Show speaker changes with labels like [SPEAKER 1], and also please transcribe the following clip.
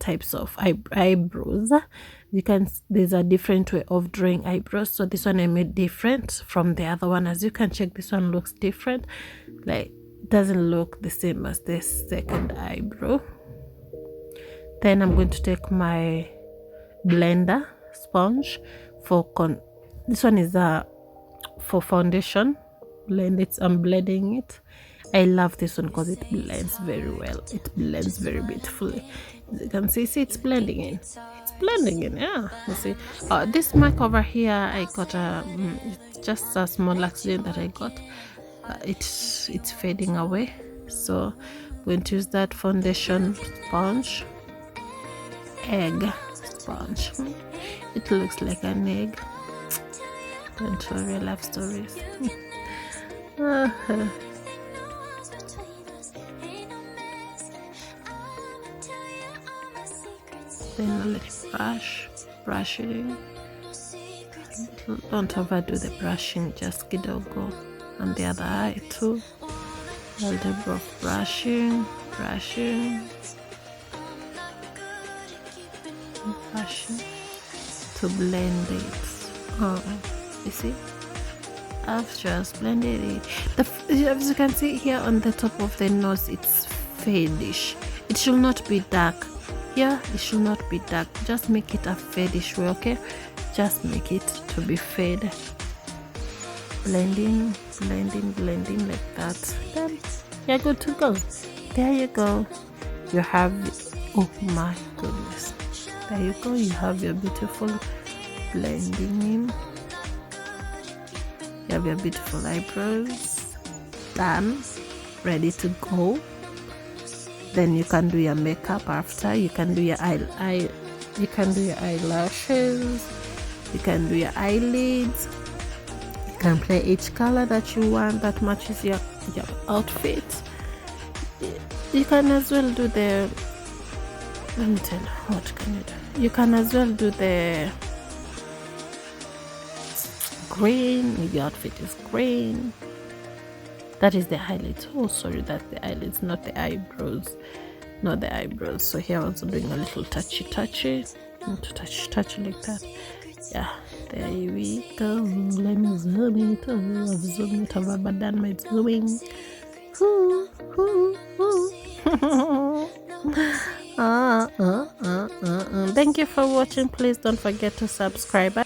[SPEAKER 1] types of eyebrows. There's a different way of drawing eyebrows, so this one I made different from the other one. As you can check, this one looks different, like doesn't look the same as the second eyebrow. Then I'm going to take my blender sponge for this one is for foundation. I'm blending it. I love this one because it blends very well. It blends very beautifully. As you can see, it's blending in. It's blending in, yeah. You see, this mark over here, I got it's just a small accident that I got. It's fading away, so I'm going to use that foundation sponge, egg sponge. It looks like an egg. Don't worry, I love stories. Then a little brush it in. Don't overdo the brushing, just give it a go. And the other eye too. A little bit of brushing to blend it. You see, I've just blended it. As you can see here on the top of the nose, it's fadish. It should not be dark. Yeah, it should not be dark. Just make it a fadish way, okay? Just make it to be fade. Blending like that. Then you're good to go. There you go. You have, oh my goodness. There you go. You have your beautiful blending in. You have your beautiful eyebrows done, ready to go. Then you can do your makeup after. You can do your you can do your eyelashes. You can do your eyelids. You can play each color that you want that matches your outfit. You can as well do the, let me tell you, what can you do? You can as well do the green. Your outfit is green. That is the highlights. Oh, sorry, that's the eyelids, not the eyebrows. Not the eyebrows. So here I was doing a little touchy, touchy like that. Yeah, there we go. Let me zoom it. Oh, I've zoomed it. I've done my zooming. Thank you for watching. Please don't forget to subscribe.